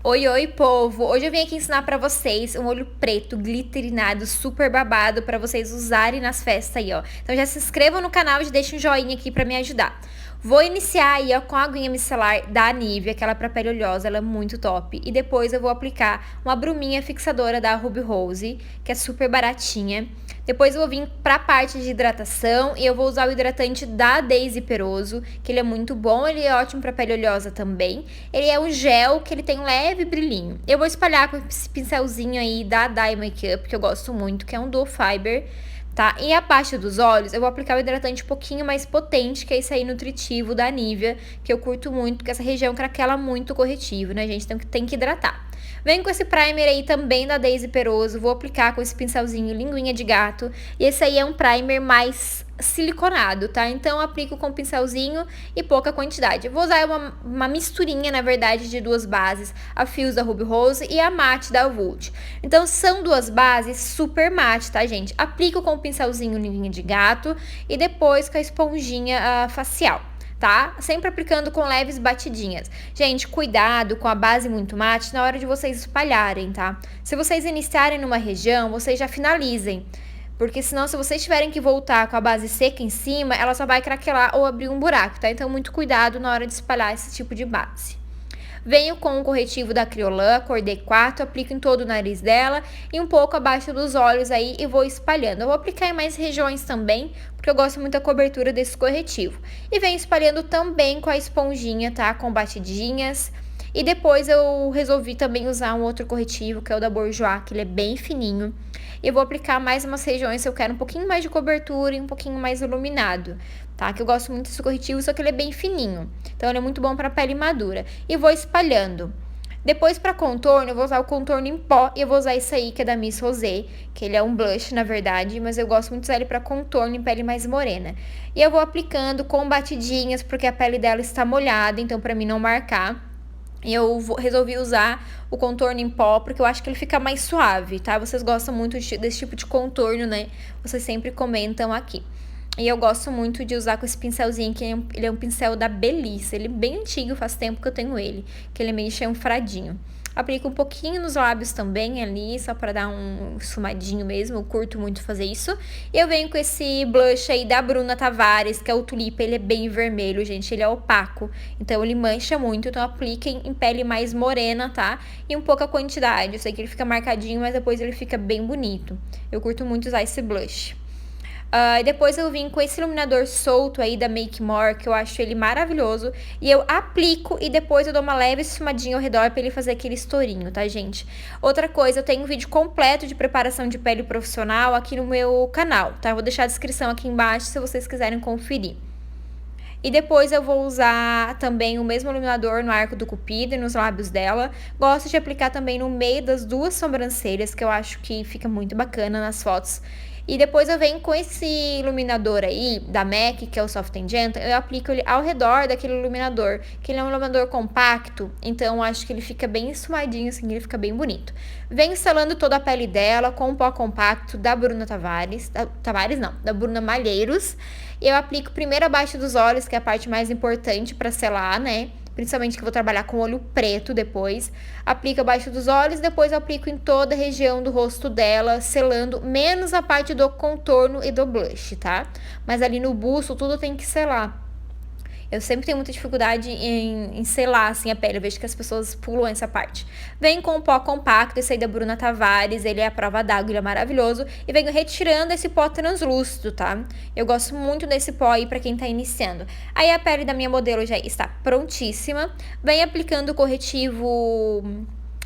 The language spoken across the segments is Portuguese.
Oi, oi, povo! Hoje eu vim aqui ensinar pra vocês um olho preto glitterinado, super babado, pra vocês usarem nas festas aí, ó. Então já se inscrevam no canal e já deixem um joinha aqui pra me ajudar. Vou iniciar aí, ó, com a aguinha micelar da Nivea, aquela pra pele oleosa, ela é muito top. E depois eu vou aplicar uma bruminha fixadora da Ruby Rose, que é super baratinha. Depois eu vou vir pra parte de hidratação e eu vou usar o hidratante da Daisy Peroso, que ele é muito bom, ele é ótimo pra pele oleosa também. Ele é um gel que ele tem um leve brilhinho. Eu vou espalhar com esse pincelzinho aí da Dye Makeup, que eu gosto muito, que é um Duo Fiber, tá? E abaixo dos olhos, eu vou aplicar o hidratante um pouquinho mais potente, que é esse aí nutritivo da Nivea, que eu curto muito, porque essa região craquela muito corretivo, né, gente? Então tem que hidratar. Venho com esse primer aí também da Daisy Peroso, vou aplicar com esse pincelzinho linguinha de gato. E esse aí é um primer mais siliconado, tá? Então aplico com pincelzinho e pouca quantidade. Eu vou usar uma misturinha, na verdade, de duas bases, a Fios da Ruby Rose e a Matte da Vult. Então são duas bases super mate, tá, gente? Aplico com o pincelzinho linguinha de gato e depois com a esponjinha facial, tá? Sempre aplicando com leves batidinhas. Gente, cuidado com a base muito mate na hora de vocês espalharem, tá? Se vocês iniciarem numa região, vocês já finalizem. Porque senão, se vocês tiverem que voltar com a base seca em cima, ela só vai craquelar ou abrir um buraco, tá? Então, muito cuidado na hora de espalhar esse tipo de base. Venho com o corretivo da Kryolan, cor D4, aplico em todo o nariz dela e um pouco abaixo dos olhos aí e vou espalhando. Eu vou aplicar em mais regiões também, porque eu gosto muito da cobertura desse corretivo. E venho espalhando também com a esponjinha, tá? Com batidinhas. E depois eu resolvi também usar um outro corretivo, que é o da Bourjois, que ele é bem fininho. E eu vou aplicar mais umas regiões se eu quero um pouquinho mais de cobertura e um pouquinho mais iluminado, tá? Que eu gosto muito desse corretivo, só que ele é bem fininho. Então, ele é muito bom para pele madura. E vou espalhando. Depois, para contorno, eu vou usar o contorno em pó e eu vou usar esse aí, que é da Miss Rosé, que ele é um blush, na verdade, mas eu gosto muito de usar ele para contorno em pele mais morena. E eu vou aplicando com batidinhas, porque a pele dela está molhada, então para mim não marcar. E eu resolvi usar o contorno em pó, porque eu acho que ele fica mais suave, tá? Vocês gostam muito desse tipo de contorno, né? Vocês sempre comentam aqui. E eu gosto muito de usar com esse pincelzinho, que ele é um pincel da Belissa. Ele é bem antigo, faz tempo que eu tenho ele, que ele é meio chanfradinho. Aplico um pouquinho nos lábios também ali, só pra dar um esfumadinho mesmo, eu curto muito fazer isso. E eu venho com esse blush aí da Bruna Tavares, que é o Tulipa, ele é bem vermelho, gente, ele é opaco, então ele mancha muito, então apliquem em pele mais morena, tá? E um pouca quantidade, eu sei que ele fica marcadinho, mas depois ele fica bem bonito. Eu curto muito usar esse blush. Depois eu vim com esse iluminador solto aí da Make More, que eu acho ele maravilhoso. E eu aplico e depois eu dou uma leve esfumadinha ao redor pra ele fazer aquele estourinho, tá, gente? Outra coisa, eu tenho um vídeo completo de preparação de pele profissional aqui no meu canal, tá? Eu vou deixar a descrição aqui embaixo se vocês quiserem conferir. E depois eu vou usar também o mesmo iluminador no arco do cupido e nos lábios dela. Gosto de aplicar também no meio das duas sobrancelhas, que eu acho que fica muito bacana nas fotos. E depois eu venho com esse iluminador aí, da MAC, que é o Soft and Gentle, eu aplico ele ao redor daquele iluminador, que ele é um iluminador compacto, então eu acho que ele fica bem esfumadinho, assim, ele fica bem bonito. Venho selando toda a pele dela com um pó compacto da Bruna Tavares, da Bruna Malheiros, e eu aplico primeiro abaixo dos olhos, que é a parte mais importante para selar, né? Principalmente que eu vou trabalhar com olho preto depois. Aplico abaixo dos olhos, depois eu aplico em toda a região do rosto dela, selando menos a parte do contorno e do blush, tá? Mas ali no busto tudo tem que selar. Eu sempre tenho muita dificuldade em selar, assim, a pele. Eu vejo que as pessoas pulam essa parte. Venho com o pó compacto, esse aí da Bruna Tavares. Ele é a prova d'água, ele é maravilhoso. E venho retirando esse pó translúcido, tá? Eu gosto muito desse pó aí pra quem tá iniciando. Aí a pele da minha modelo já está prontíssima. Venho aplicando o corretivo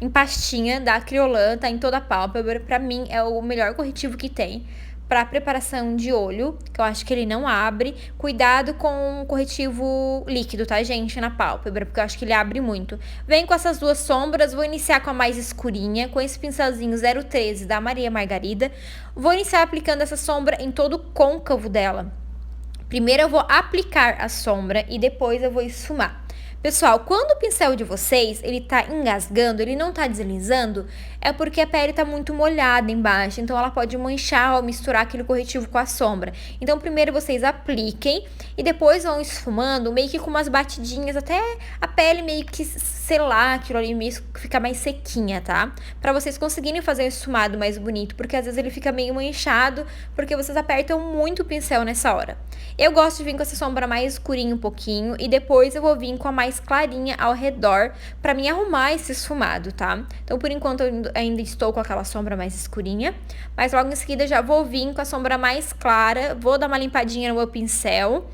em pastinha da Kryolan, tá em toda a pálpebra. Pra mim é o melhor corretivo que tem para preparação de olho, que eu acho que ele não abre. Cuidado com o corretivo líquido, tá, gente, na pálpebra, porque eu acho que ele abre muito. Venho com essas duas sombras, vou iniciar com a mais escurinha, com esse pincelzinho 013 da Maria Margarida. Vou iniciar aplicando essa sombra em todo o côncavo dela. Primeiro eu vou aplicar a sombra e depois eu vou esfumar. Pessoal, quando o pincel de vocês, ele tá engasgando, ele não tá deslizando, é porque a pele tá muito molhada embaixo, então ela pode manchar ao misturar aquele corretivo com a sombra. Então, primeiro vocês apliquem e depois vão esfumando, meio que com umas batidinhas, até a pele meio que selar aquilo ali, meio que ficar mais sequinha, tá? Pra vocês conseguirem fazer o esfumado mais bonito, porque às vezes ele fica meio manchado, porque vocês apertam muito o pincel nessa hora. Eu gosto de vir com essa sombra mais escurinha um pouquinho e depois eu vou vir com a mais clarinha ao redor pra mim arrumar esse esfumado, tá? Então, por enquanto, eu ainda estou com aquela sombra mais escurinha, mas logo em seguida já vou vir com a sombra mais clara, vou dar uma limpadinha no meu pincel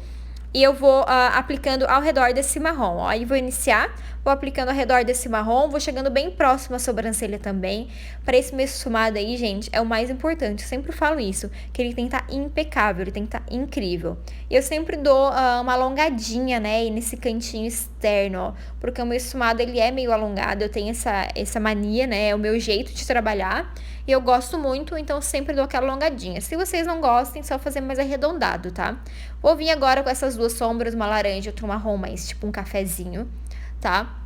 e eu vou aplicando ao redor desse marrom, ó. Aí vou iniciar, vou aplicando ao redor desse marrom, vou chegando bem próximo à sobrancelha também. Para esse meu esfumado aí, gente, é o mais importante, eu sempre falo isso, que ele tem que estar impecável, ele tem que estar incrível. Eu sempre dou uma alongadinha, né, nesse cantinho externo, ó, porque o meu esfumado, ele é meio alongado, eu tenho essa mania, né, é o meu jeito de trabalhar. E eu gosto muito, então sempre dou aquela alongadinha. Se vocês não gostem, só fazer mais arredondado, tá? Vou vir agora com essas duas sombras, uma laranja e outra marrom, mais tipo um cafezinho, tá?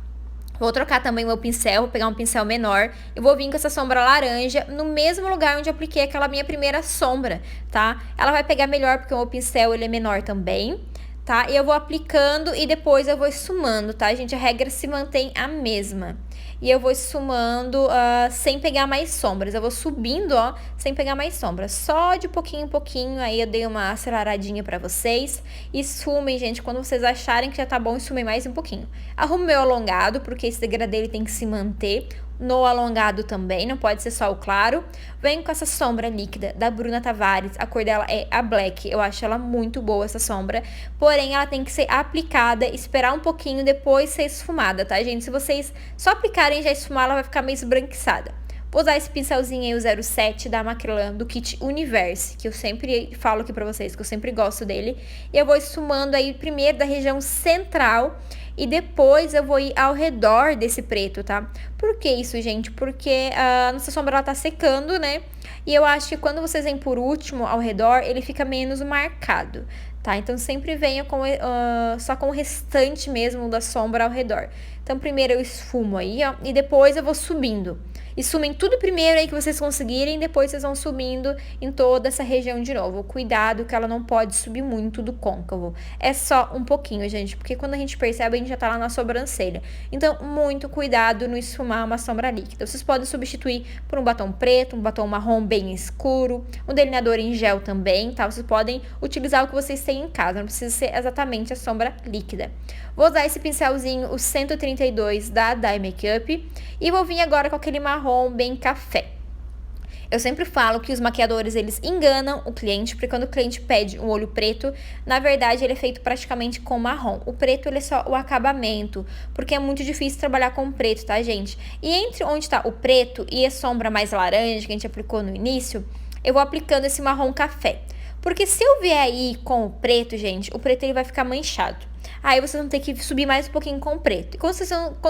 Vou trocar também o meu pincel, vou pegar um pincel menor e vou vir com essa sombra laranja no mesmo lugar onde eu apliquei aquela minha primeira sombra, tá? Ela vai pegar melhor porque o meu pincel, ele é menor também, tá? E eu vou aplicando e depois eu vou esfumando, tá, gente? A regra se mantém a mesma. E eu vou esfumando sem pegar mais sombras. Eu vou subindo, ó, sem pegar mais sombras. Só de pouquinho em pouquinho, aí eu dei uma aceleradinha pra vocês. Esfumem, gente, quando vocês acharem que já tá bom, esfumem mais um pouquinho. Arrumo meu alongado, porque esse degradê ele tem que se manter no alongado também, não pode ser só o claro. Venho com essa sombra líquida da Bruna Tavares, a cor dela é a Black, eu acho ela muito boa essa sombra, porém ela tem que ser aplicada, esperar um pouquinho, depois ser esfumada, tá, gente? Se vocês só aplicarem e já esfumar, ela vai ficar meio esbranquiçada. Vou usar esse pincelzinho aí, o 07 da Macrylan, do kit Universe, que eu sempre falo aqui pra vocês, que eu sempre gosto dele. E eu vou esfumando aí primeiro da região central e depois eu vou ir ao redor desse preto, tá? Por que isso, gente? Porque a nossa sombra, ela tá secando, né? E eu acho que quando vocês vêm por último ao redor, ele fica menos marcado, tá? Então, sempre venha só com o restante mesmo da sombra ao redor. Então, primeiro eu esfumo aí, ó, e depois eu vou subindo. Esfumem tudo primeiro aí que vocês conseguirem, depois vocês vão subindo em toda essa região de novo. Cuidado que ela não pode subir muito do côncavo. É só um pouquinho, gente, porque quando a gente percebe, a gente já tá lá na sobrancelha. Então, muito cuidado no esfumar uma sombra líquida. Vocês podem substituir por um batom preto, um batom marrom bem escuro, um delineador em gel também, tá? Vocês podem utilizar o que vocês têm em casa, não precisa ser exatamente a sombra líquida. Vou usar esse pincelzinho, o 132 da Dye Makeup, e vou vir agora com aquele marrom bem café. Eu sempre falo que os maquiadores, eles enganam o cliente, porque quando o cliente pede um olho preto, na verdade ele é feito praticamente com marrom. O preto, ele é só o acabamento, porque é muito difícil trabalhar com preto, tá, gente? E entre onde tá o preto e a sombra mais laranja que a gente aplicou no início, eu vou aplicando esse marrom café. Porque se eu vier aí com o preto, gente, o preto ele vai ficar manchado. Aí vocês vão ter que subir mais um pouquinho com o preto. E quando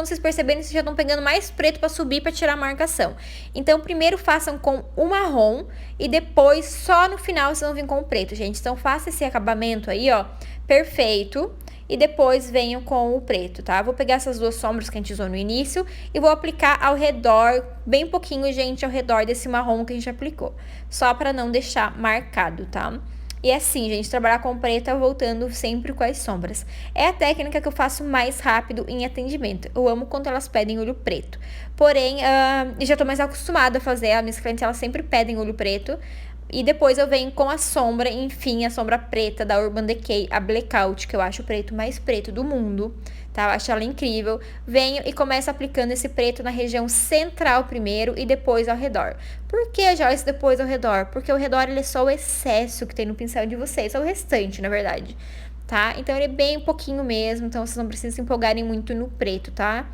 vocês perceberem, vocês já estão pegando mais preto para subir, para tirar a marcação. Então, primeiro façam com o marrom e depois, só no final, vocês vão vir com o preto, gente. Então, faça esse acabamento aí, ó, perfeito. E depois venham com o preto, tá? Vou pegar essas duas sombras que a gente usou no início e vou aplicar ao redor, bem pouquinho, gente, ao redor desse marrom que a gente aplicou. Só para não deixar marcado, tá? E assim, gente, trabalhar com preta voltando sempre com as sombras. É a técnica que eu faço mais rápido em atendimento. Eu amo quando elas pedem olho preto. Porém, já tô mais acostumada a fazer. As minhas clientes, elas sempre pedem olho preto. E depois eu venho com a sombra, enfim, a sombra preta da Urban Decay, a Blackout, que eu acho o preto mais preto do mundo, tá? Eu acho ela incrível. Venho e começo aplicando esse preto na região central primeiro e depois ao redor. Por que, Joyce, depois ao redor? Porque o redor, ele é só o excesso que tem no pincel de vocês, só o restante, na verdade, tá? Então, ele é bem pouquinho mesmo, então vocês não precisam se empolgarem muito no preto, tá?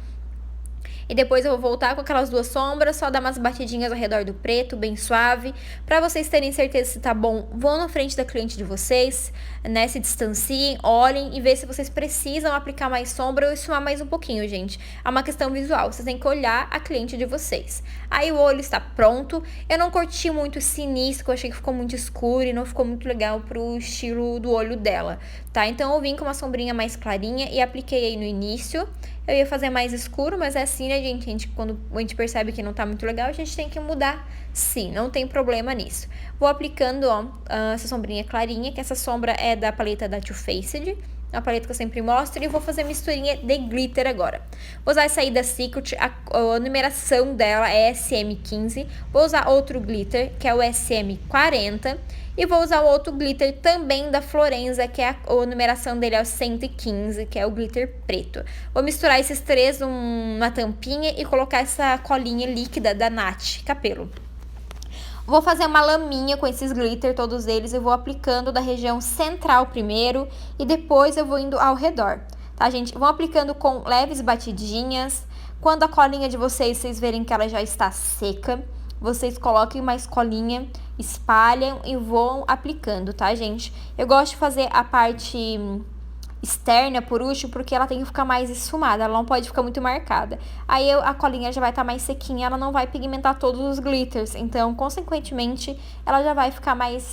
E depois eu vou voltar com aquelas duas sombras, só dar umas batidinhas ao redor do preto, bem suave. Pra vocês terem certeza se tá bom, vão na frente da cliente de vocês, né? Se distanciem, olhem e vê se vocês precisam aplicar mais sombra ou esfumar mais um pouquinho, gente. É uma questão visual, vocês têm que olhar a cliente de vocês. Aí o olho está pronto. Eu não curti muito esse início, eu achei que ficou muito escuro e não ficou muito legal pro estilo do olho dela, tá? Então eu vim com uma sombrinha mais clarinha e apliquei aí no início. Eu ia fazer mais escuro, mas é assim, né, gente? Quando a gente percebe que não tá muito legal, a gente tem que mudar. Sim, não tem problema nisso. Vou aplicando, ó, essa sombrinha clarinha, que essa sombra é da paleta da Too Faced, a paleta que eu sempre mostro, e vou fazer misturinha de glitter agora. Vou usar essa aí da Secret, a numeração dela é SM15. Vou usar outro glitter, que é o SM40. E vou usar o outro glitter também da Florenza, que é a numeração dele é o 115, que é o glitter preto. Vou misturar esses três numa tampinha e colocar essa colinha líquida da Nath Capello. Vou fazer uma laminha com esses glitter, todos eles, eu vou aplicando da região central primeiro e depois eu vou indo ao redor, tá, gente? Vão aplicando com leves batidinhas. Quando a colinha de vocês verem que ela já está seca, vocês coloquem mais colinha, espalham e vão aplicando, tá, gente? Eu gosto de fazer a parte externa por último, porque ela tem que ficar mais esfumada, ela não pode ficar muito marcada. Aí a colinha já vai estar mais sequinha, ela não vai pigmentar todos os glitters, então, consequentemente, ela já vai ficar mais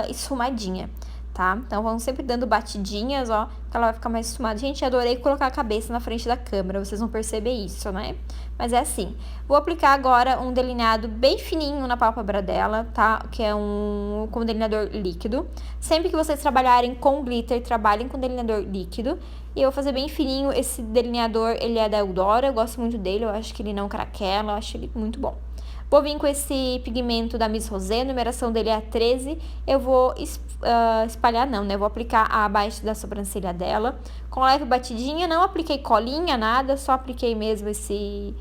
esfumadinha, tá? Então, vamos sempre dando batidinhas, ó, que ela vai ficar mais esfumada. Gente, adorei colocar a cabeça na frente da câmera, vocês vão perceber isso, né? Mas é assim. Vou aplicar agora um delineado bem fininho na pálpebra dela, tá? Que é com delineador líquido. Sempre que vocês trabalharem com glitter, trabalhem com delineador líquido. E eu vou fazer bem fininho. Esse delineador, ele é da Eudora, eu gosto muito dele, eu acho que ele não craquela, eu acho ele muito bom. Vou vir com esse pigmento da Miss Rosé, a numeração dele é a 13. Eu vou espalhar não, né? Vou aplicar abaixo da sobrancelha dela. Com leve batidinha, não apliquei colinha, nada, só apliquei mesmo esse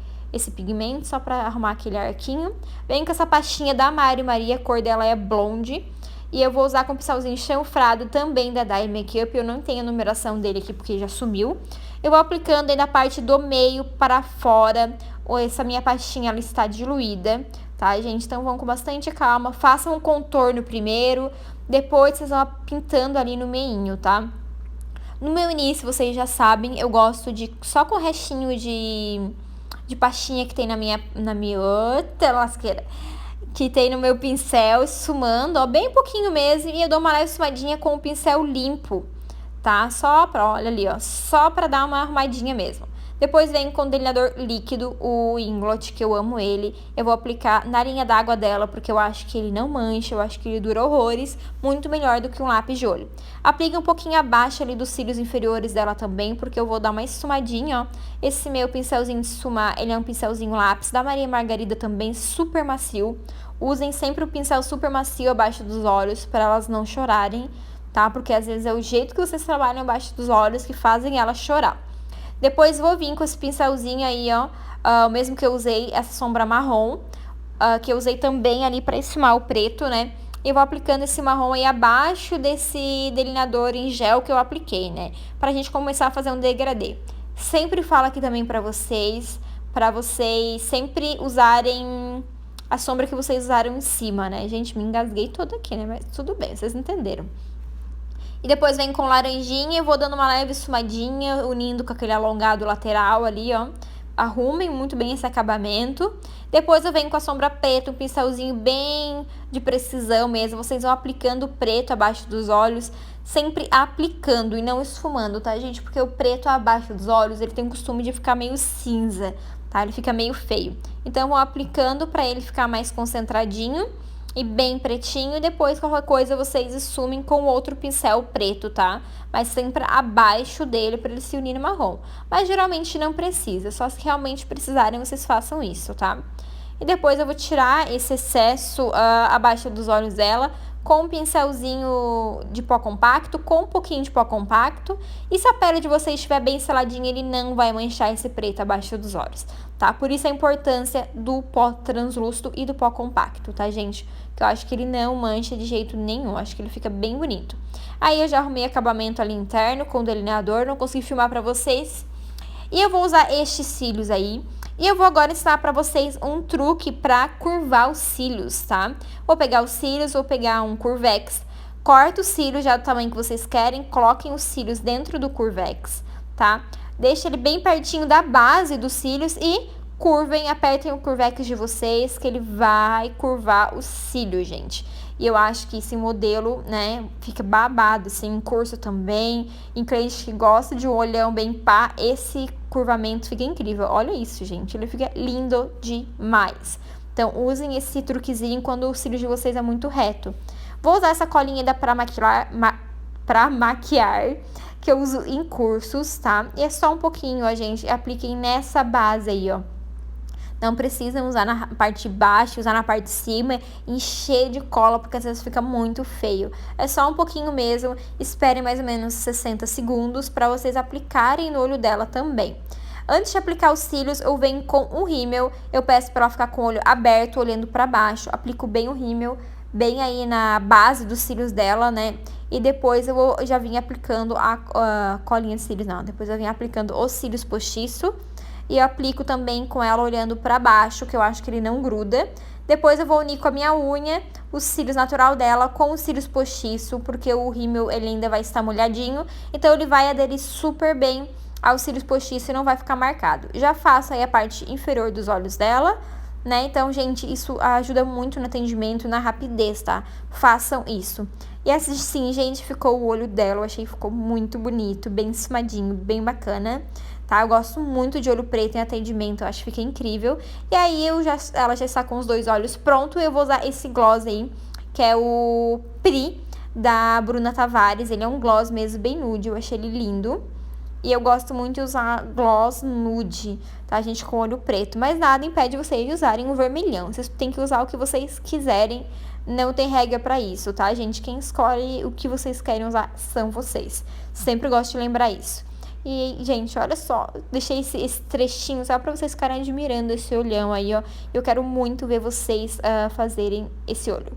pigmento, só pra arrumar aquele arquinho. Venho com essa pastinha da Mari Maria, a cor dela é blonde. E eu vou usar com um pincelzinho chanfrado também da Dye Makeup. Eu não tenho a numeração dele aqui porque já sumiu. Eu vou aplicando aí na parte do meio para fora. Essa minha pastinha, ela está diluída, tá, gente? Então, vão com bastante calma. Façam um contorno primeiro. Depois, vocês vão pintando ali no meinho, tá? No meu início, vocês já sabem, eu gosto de só com o restinho de pastinha que tem na minha outra lasqueira, que tem no meu pincel, esfumando, ó, bem pouquinho mesmo, e eu dou uma leve esfumadinha com o pincel limpo, tá? Só pra, olha ali, ó, só pra dar uma arrumadinha mesmo. Depois vem com o delineador líquido, o Inglot, que eu amo ele. Eu vou aplicar na linha d'água dela, porque eu acho que ele não mancha, eu acho que ele dura horrores, muito melhor do que um lápis de olho. Aplique um pouquinho abaixo ali dos cílios inferiores dela também, porque eu vou dar uma esfumadinha, ó. Esse meu pincelzinho de esfumar, ele é um pincelzinho lápis da Maria Margarida também, super macio. Usem sempre o pincel super macio abaixo dos olhos, para elas não chorarem, tá? Porque às vezes é o jeito que vocês trabalham abaixo dos olhos que fazem ela chorar. Depois vou vir com esse pincelzinho aí, ó, o mesmo que eu usei, essa sombra marrom, que eu usei também ali pra esfumar o preto, né? E vou aplicando esse marrom aí abaixo desse delineador em gel que eu apliquei, né? Pra gente começar a fazer um degradê. Sempre falo aqui também pra vocês sempre usarem a sombra que vocês usaram em cima, né? Gente, me engasguei toda aqui, né? Mas tudo bem, vocês entenderam. E depois vem com laranjinha, eu vou dando uma leve esfumadinha, unindo com aquele alongado lateral ali, ó. Arrumem muito bem esse acabamento. Depois eu venho com a sombra preta, um pincelzinho bem de precisão mesmo. Vocês vão aplicando o preto abaixo dos olhos, sempre aplicando e não esfumando, tá, gente? Porque o preto abaixo dos olhos, ele tem o costume de ficar meio cinza, tá? Ele fica meio feio. Então, eu vou aplicando pra ele ficar mais concentradinho e bem pretinho, e depois qualquer coisa vocês esfumem com outro pincel preto, tá? Mas sempre abaixo dele para ele se unir no marrom. Mas geralmente não precisa, só se realmente precisarem vocês façam isso, tá? E depois eu vou tirar esse excesso abaixo dos olhos dela com um pincelzinho de pó compacto, com um pouquinho de pó compacto. E se a pele de vocês estiver bem seladinha, ele não vai manchar esse preto abaixo dos olhos, tá? Por isso a importância do pó translúcido e do pó compacto, tá, gente? Que eu acho que ele não mancha de jeito nenhum, acho que ele fica bem bonito. Aí eu já arrumei acabamento ali interno com o delineador, não consegui filmar pra vocês. E eu vou usar estes cílios aí. E eu vou agora ensinar pra vocês um truque pra curvar os cílios, tá? Vou pegar os cílios, vou pegar um Curvex, corta os cílios já do tamanho que vocês querem, coloquem os cílios dentro do Curvex, tá? Deixa ele bem pertinho da base dos cílios e curvem, apertem o Curvex de vocês, que ele vai curvar os cílios, gente. E eu acho que esse modelo, né, fica babado, assim, em curso também. Em cliente que gosta de um olhão bem pá, esse curvamento fica incrível. Olha isso, gente, ele fica lindo demais. Então, usem esse truquezinho quando o cílio de vocês é muito reto. Vou usar essa colinha ainda pra maquiar, que eu uso em cursos, tá? E é só um pouquinho, ó, gente, apliquem nessa base aí, ó. Não precisam usar na parte de baixo, usar na parte de cima, encher de cola, porque às vezes fica muito feio. É só um pouquinho mesmo, esperem mais ou menos 60 segundos para vocês aplicarem no olho dela também. Antes de aplicar os cílios, eu venho com um rímel, eu peço para ela ficar com o olho aberto, olhando para baixo, aplico bem o rímel, bem aí na base dos cílios dela, né? E depois eu já vim aplicando a colinha de cílios, não, depois eu vim aplicando os cílios postiço. E eu aplico também com ela olhando pra baixo, que eu acho que ele não gruda. Depois eu vou unir com a minha unha os cílios natural dela com os cílios postiço, porque o rímel ele ainda vai estar molhadinho. Então ele vai aderir super bem aos cílios postiço e não vai ficar marcado. Já faço aí a parte inferior dos olhos dela, né? Então, gente, isso ajuda muito no atendimento, na rapidez, tá? Façam isso. E assim, gente, ficou o olho dela, eu achei que ficou muito bonito, bem esfumadinho, bem bacana. Tá? Eu gosto muito de olho preto em atendimento, eu acho que fica incrível. E aí, ela já está com os dois olhos prontos, eu vou usar esse gloss aí, que é o Pri, da Bruna Tavares. Ele é um gloss mesmo, bem nude, eu achei ele lindo. E eu gosto muito de usar gloss nude, tá, gente, com olho preto. Mas nada impede vocês de usarem o vermelhão. Vocês têm que usar o que vocês quiserem, não tem regra pra isso, tá, gente? Quem escolhe o que vocês querem usar são vocês. Sempre gosto de lembrar isso. E, gente, olha só, deixei esse trechinho só pra vocês ficarem admirando esse olhão aí, ó. Eu quero muito ver vocês fazerem esse olho.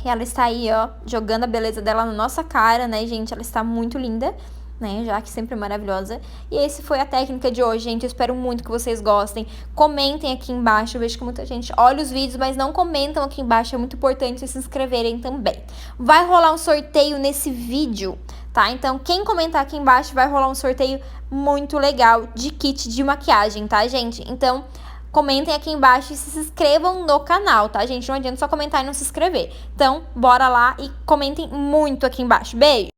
E ela está aí, ó, jogando a beleza dela na nossa cara, né, gente? Ela está muito linda, né, já que sempre é maravilhosa. E esse foi a técnica de hoje, gente. Eu espero muito que vocês gostem. Comentem aqui embaixo, eu vejo que muita gente olha os vídeos, mas não comentam aqui embaixo. É muito importante vocês se inscreverem também. Vai rolar um sorteio nesse vídeo, tá? Então, quem comentar aqui embaixo vai rolar um sorteio muito legal de kit de maquiagem, tá, gente? Então, comentem aqui embaixo e se inscrevam no canal, tá, gente? Não adianta só comentar e não se inscrever. Então, bora lá e comentem muito aqui embaixo. Beijo!